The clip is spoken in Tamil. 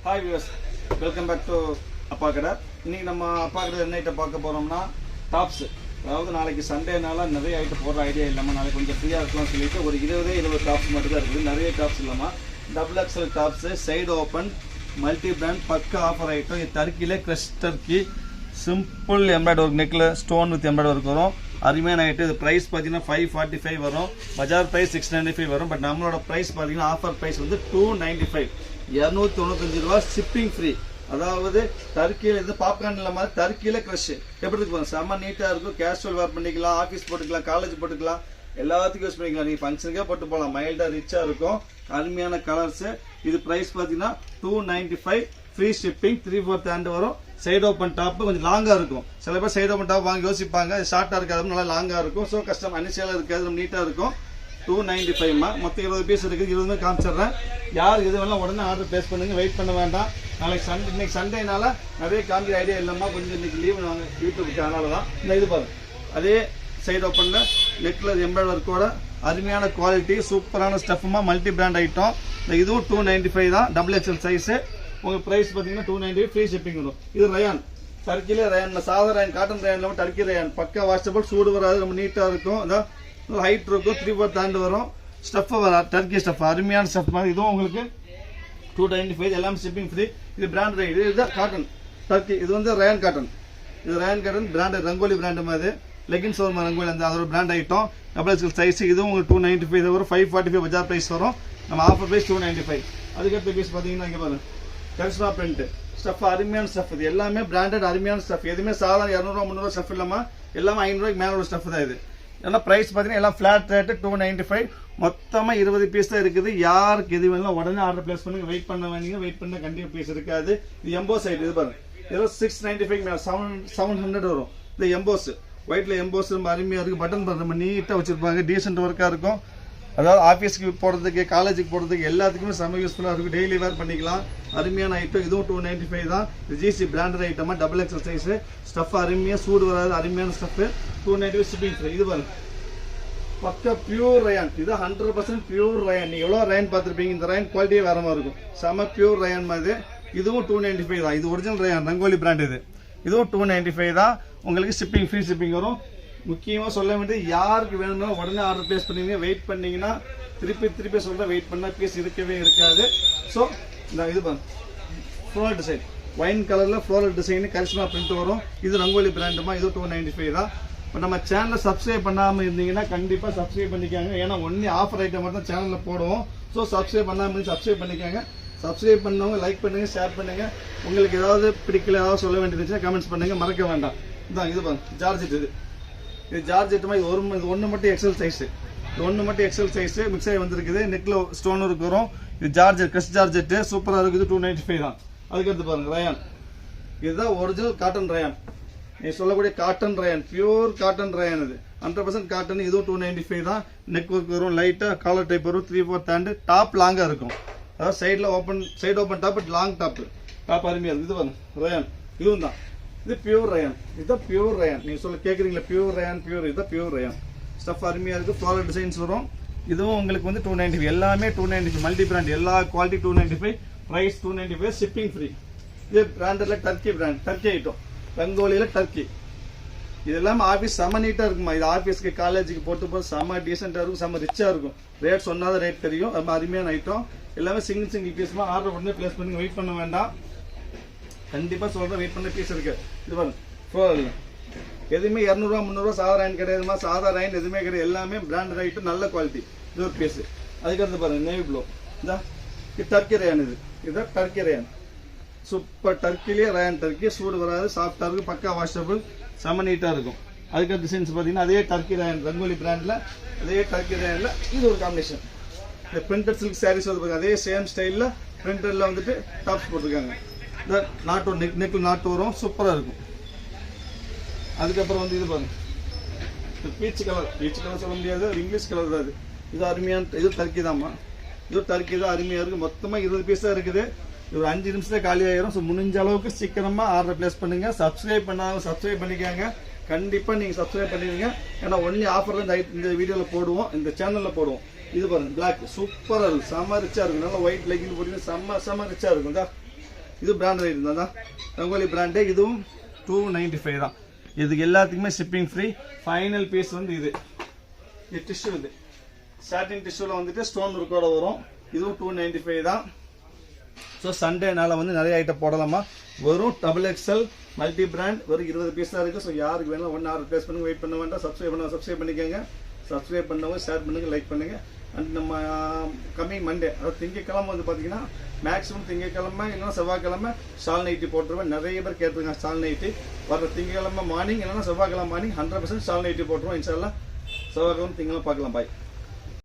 Hi viewers, welcome back to அப்பா கடை. இன்னைக்கு நம்ம அப்பா கடை என்ன ஐட்டம் பார்க்க போறோம்னா டாப்ஸ். அதாவது நாளைக்கு சண்டேனால நிறைய ஐட்டம் போடுற ஐடியா இல்லாமல் நாளைக்கு கொஞ்சம் ஃப்ரீயாக இருக்கலாம்னு சொல்லிட்டு ஒரு 20 டாப்ஸ் மட்டும் தான் இருக்குது. நிறைய டாப்ஸ் இல்லாமல் double XL tops, side open, multi brand, பக்க ஆஃபர் ஐட்டம். இது டர்க்கியில் crush turkey, simple embroidery work, நெக்கில் ஸ்டோன் வித் எம்ப்ராய்டரி ஒர்க் வரும். அருமையான ஐட்டம். இது ப்ரைஸ் பார்த்தீங்கன்னா 545 வரும். பஜார் ப்ரைஸ் 695 வரும். பட் நம்மளோட ப்ரைஸ் பார்த்தீங்கன்னா ஆஃபர் ப்ரைஸ் வந்து 295, 295 ரூபா. Shipping free. அதாவது டர்க்கியில் இருந்து பாப்கார்ன் இல்லாமல் டர்க்கியில் க்ரஷ் எப்படி இருக்கு பாருங்க. செம்ம நீட்டாக இருக்கும். கேஷுவல் வேர் பண்ணிக்கலாம், ஆஃபீஸ் போட்டுக்கலாம், காலேஜ் போட்டுக்கலாம், எல்லாத்துக்கும் யூஸ் பண்ணிக்கலாம். நீங்கள் ஃபங்க்ஷனுக்கே போட்டு போகலாம். மைல்டாக ரிச்சாக இருக்கும். அருமையான கலர்ஸு. இது ப்ரைஸ் பார்த்தீங்கன்னா 295, ஃப்ரீ ஷிப்பிங், 3/4 ஹேண்ட் வரும். சைடு ஓப்பன் டாப் கொஞ்சம் லாங்காக இருக்கும். சில பேர் சைடு ஓப்பன் டாப் வாங்கி யோசிப்பாங்க, ஷார்ட்டாக இருக்காது, நல்லா லாங்காக இருக்கும். ஸோ கஷ்டம், அனிஷியலாக இருக்காது, நம்ம நீட்டாக இருக்கும். 295 மொத்தம் 20 பீஸ் இருக்குது. 20 காமிச்சிடுறேன். யார் இது வேணாலும் உடனே ஆர்டர் பிளேஸ் பண்ணுங்க, வெயிட் பண்ண வேண்டாம். நாளைக்கு இன்னைக்கு சண்டேனால நிறைய காமிக்கிற ஐடியா இல்லாமல் கொஞ்சம் இன்னைக்கு லீவ் நாங்கள் யூடியூபுக்கு, அதனால தான் இந்த இது பாருங்க. அதே சைடு ஓப்பனில் நெக்கில் எம்ப்ராய்டரி ஒர்க்கோட அருமையான குவாலிட்டி, சூப்பரான ஸ்டஃப்மா, மல்டி பிராண்ட் ஐட்டம். இந்த இதுவும் 295 தான், டபுள் எக்ஸல் சைஸு. உங்களுக்கு ப்ரைஸ் பார்த்தீங்கன்னா 295, ஃப்ரீ ஷிப்பிங் வரும். இது ரயான், டர்க்கியில் ரயான், சாதா ரயான், காட்டன் ரயான் இல்லாமல் டர்க்கி ரயான். பக்கா வாஷபிள், சூடு வராது, ரொம்ப நீட்டாக இருக்கும். அதான் ஹைட் இருக்கும். 3/4 ஹேண்ட் வரும். ஸ்டஃப் வரும், டர்க்கி ஸ்டஃப், அருமையான ஸ்டஃப் மாதிரி. இதுவும் உங்களுக்கு 295, எல்லாம் ஷிப்பிங் ஃப்ரீ. இது பிராண்ட் ரைடு. இதுதான் காட்டன் டர்க்கி. இது வந்து ரயான் காட்டன். இது rayon cotton brand, Rangoli brand மாதிரி. லெகின்ஸ் வரும் ரங்கோலி, அந்த அதோட brand item. Double XL size. இதுவும் உங்களுக்கு 295 வரும். 545 பஜார் ப்ரைஸ் வரும். நம்ம ஆஃபர் ப்ரைஸ் 295. அதுக்கடுத்த பீஸ் பார்த்தீங்கன்னா இங்கே பாருங்க, கரிஷ்மா பிரிண்ட் ஸ்டஃப், அருமையான ஸ்டஃப். இது எல்லாமே பிராண்டட் அருமையான ஸ்டஃப். எதுவுமே சாதாரண 200 300 ஸ்டஃப் இல்லாமல் எல்லாமே 500 மேலே உள்ள ஸ்டஃப் தான் இது. ஏன்னா ப்ரைஸ் பார்த்தீங்கன்னா எல்லாம் ஃபிளாட் ரேட்டு 295. மொத்தமாக 20 பீஸ் தான் இருக்குது. யாருக்கு எது வேணும் உடனே ஆர்டர் பிளேஸ் பண்ணுங்க, வெயிட் பண்ண வேண்டிங்க. வெயிட் பண்ண கண்டிப்பாக பீஸ் இருக்காது. இது எம்போஸ் ஐட்டம். இது பாருங்க, ஏதோ 695 மேலே 700 வரும். இந்த எம்போஸ் ஒயிட்ல எம்போஸ் ரொம்ப அருமையாக இருக்குது. பட்டன் நம்ம நீட்டாக வச்சிருப்பாங்க, டீசென்ட் ஒர்க்காக இருக்கும். அதாவது ஆஃபீஸ்க்கு போடுறதுக்கு, காலேஜுக்கு போடுறதுக்கு எல்லாத்துக்குமே செம்ம யூஸ்ஃபுல்லாக இருக்கும். டெய்லி வேர் பண்ணிக்கலாம். அருமையான ஐட்டம். இதுவும் 295 தான். இது ஜிசி பிராண்டட் ஐட்டமாக, டபுள் எக்ஸல் சைஸ். ஸ்டஃப் அருமையாக, சூடு வராது, அருமையான ஸ்டஃப். 295 shipping free. இது பாருங்க, பக்கா பியூர் ரயான். இது 100% பியூர் ரயான். நீங்கள் எவ்வளோ ரயான் பார்த்துருப்பீங்க, இந்த ரயான் குவாலிட்டியே வேற மாதிரி இருக்கும். செம்ம பியூர் ரயான் மாதிரி. இதுவும் 295 தான். இது ஒரிஜினல் ரயான், ரங்கோலி பிராண்ட். இதுவும் 295 தான். உங்களுக்கு ஷிப்பிங், ஃப்ரீ ஷிப்பிங் வரும். முக்கியமாக சொல்ல வேண்டியது, யாருக்கு வேணும்னா உடனே ஆர்டர் பிளேஸ் பண்ணீங்க. வெயிட் பண்ணீங்கன்னா திருப்பி சொல்கிறேன், வெயிட் பண்ணால் பீஸ் இருக்கவே இருக்காது. ஸோ இந்த இது பாருங்க, ஃப்ளோரல் டிசைன், ஒயின் கலரில் ஃப்ளோரல் டிசைன், கரிஷ்மா பிரிண்ட் வரும். இது ரங்கோலி பிராண்டுமா. இது 295 தான். இப்போ நம்ம சேனலை சப்ஸ்கிரைப் பண்ணாமல் இருந்தீங்கன்னா கண்டிப்பாக சப்ஸ்கிரைப் பண்ணிக்காங்க. ஏன்னா ஒன்லி ஆஃபர் ஐட்டம் மட்டும் தான் சேனலில் போடுவோம். ஸோ சப்ஸ்கிரைப் பண்ணாமல் சப்ஸ்கிரைப் பண்ணிக்காங்க. சப்ஸ்கிரைப் பண்ணவங்க லைக் பண்ணுங்கள், ஷேர் பண்ணுங்கள். உங்களுக்கு ஏதாவது பிடிக்கல, ஏதாவது சொல்ல வேண்டியதுச்சுன்னா கமெண்ட்ஸ் பண்ணுங்கள், மறக்க வேண்டாம். இதான் இது பாருங்க, ஜார்ஜெட். இது ஜார்ஜெட் மாதிரி. இது ஒன்று மட்டும் எக்ஸல் சைஸு. இது ஒன்று மட்டும் எக்ஸல் சைஸு மிக்ஸ் ஆகி வந்திருக்குது. நெக்கில் ஸ்டோன் ஒர்க் வரும். இது ஜார்ஜெட், க்ரஷ் ஜார்ஜெட்டு, சூப்பராக இருக்குது. 295 தான். அதுக்கடுத்து பாருங்க, ரயான். இதுதான் ஒரிஜினல் காட்டன் ரயான். நீ சொல்லக்கூடிய cotton rayon, pure cotton rayon. இது 100% காட்டன். இதுவும் 295 தான். நெக் ஒர்க் வரும், லைட்டாக காலர் டைப் வரும். 3/4 ஹேண்டு, டாப் லாங்காக இருக்கும். அதாவது சைடில் open, side open top, long top. Top அருமையாக இருக்குது. இது பாருங்க ரயான். இதுவும் தான். இது பியூர் ரயான். இதுதான் பியூர் ரயான். நீங்கள் சொல்ல கேட்குறீங்களா, பியூர் ரயான், பியூர். இதுதான் பியூர் ரயான். ஸ்டஃப் அருமையாக இருக்குது. ஃப்ளோரல் டிசைன்ஸ் வரும். இதுவும் உங்களுக்கு வந்து 295. எல்லாமே 295. மல்டி பிராண்ட், எல்லா குவாலிட்டி 295. Price 295, shipping free. இது பிராண்டில் டர்க்கி பிராண்ட், டர்க்கி ஐட்டம், ரங்கோலியில் டர்க்கி. இது எல்லாமே ஆஃபீஸ் செம்ம நீட்டாக இருக்குமா. இது ஆஃபீஸ்க்கு, காலேஜுக்கு போட்டு போது செம்ம டீசெண்டாக இருக்கும், செம்ம ரிச்சாக இருக்கும். ரேட் சொன்னாதான் ரேட் தெரியும். ரொம்ப அருமையான ஐட்டம். எல்லாமே சிங்கிள் பீஸ்மா. ஆர்டர் உடனே பிளேஸ் பண்ணி வெயிட் பண்ண வேண்டாம். கண்டிப்பாக சொல்கிறேன், வெயிட் பண்ண பீஸ் இருக்கு. இது பாருங்க, ஃப்ளோரல். எதுவுமே 200 300 சாதா ரேன் கிடையாதுமா. சாதா ரேன் எதுவுமே கிடையாது. எல்லாமே பிராண்டட் ஐட்டம், நல்ல குவாலிட்டி. இது ஒரு பீஸ். அதுக்கடுத்து பாருங்க, நேவி ப்ளூ. இது டர்க்கி ரேன். இதுதான் டர்க்கி ரேன். சூப்பர் டர்க்கிலேயே ரயான் டர்க்கி. சூடு வராது, சாஃப்டாக இருக்கும், பக்கா வாஷபிள், செம்ம நீட்டாக இருக்கும். அதுக்கடுத்து டிசைன்ஸ் பார்த்தீங்கன்னா அதே டர்க்கி ரயான், ரங்கோலி பிராண்டில், அதே டர்க்கி ரயானில் இது ஒரு காம்பினேஷன். இந்த பிரிண்டட் சில்க் சாரீஸ் வந்து அதே சேம் ஸ்டைலில் பிரிண்டரில் வந்துட்டு டாப்ஸ் போட்டிருக்காங்க. இந்த நாட்டு நெக்கில் நாட்டு வரும், சூப்பராக இருக்கும். அதுக்கப்புறம் வந்து இது பாருங்க, பீச் கலர் சொல்ல முடியாது, இங்கிலீஷ் கலர் தான். இது அருமையான, இது டர்க்கி தான்மா. இது டர்க்கி தான், அருமையாக இருக்குது. மொத்தமாக 20 பீஸ் தான் இருக்குது. இது ஒரு 5 நிமிஷத்துல காலி ஆயிரும். ஸோ முடிஞ்ச அளவுக்கு சீக்கிரமாக ஆர்டர் பிளேஸ் பண்ணுங்க. சப்ஸ்கிரைப் பண்ணாங்க, சப்ஸ்கிரைப் பண்ணிக்காங்க. கண்டிப்பாக நீங்கள் சப்ஸ்கிரைப் பண்ணிடுங்க. ஏன்னா ஒன்லி ஆஃபர் தான் இந்த வீடியோவில் போடுவோம், இந்த சேனலில் போடுவோம். இது பாருங்க, பிளாக் சூப்பராக இருக்கும், செம்ம ரிச்சாக இருக்கும். நல்லா ஒயிட் லெகின் போட்டிங்கன்னா செம்ம ரிச்சாக இருக்கும். இது பிராண்டட் ஐட்டம் தான், ரங்கோலி பிராண்டு. இதுவும் 295 தான். இதுக்கு எல்லாத்துக்குமே ஷிப்பிங் ஃப்ரீ. ஃபைனல் பீஸ் வந்து இது டிஷ்யூ, இது சாட்டின் டிஷ்யூவில் வந்துட்டு ஸ்டோன் ஒர்க்கோட வரும். இதுவும் 295 தான். ஸோ சண்டேனால வந்து நிறைய ஐட்டம் போடலாமா. வெறும் XXL மல்டி பிராண்ட் வெறும் 20 பீஸ் தான் இருக்குது. ஸோ யாருக்கு வேணும் ஒன்று ஆர்டர் ப்ளேஸ் பண்ணுங்க, வெயிட் பண்ண வேண்டாம். சப்ஸ்கிரைப் பண்ணிக்கோங்க. சப்ஸ்கிரைப் பண்ணவங்க ஷேர் பண்ணுங்கள், லைக் பண்ணுங்கள். அண்ட் நம்ம கம்மிங் மண்டே, அதாவது திங்கக்கிழமை வந்து பார்த்தீங்கன்னா மேக்ஸிமம் திங்கக்கிழமை இல்லைன்னா செவ்வாய்க்கிழமை ஷால் நைட்டி போட்டுருவேன். நிறைய பேர் கேட்டிருக்காங்க ஷால் நைட்டி. வர திங்கக்கிழமை மார்னிங் இல்லைன்னா செவ்வாய்க்கிழமை மார்னிங் 100% ஷால் நைட்டி போட்டுருவோம். இன்ஷால்லா செவ்வாய்க்கிழமை திங்கக்கிழமை பார்க்கலாம். பாய்.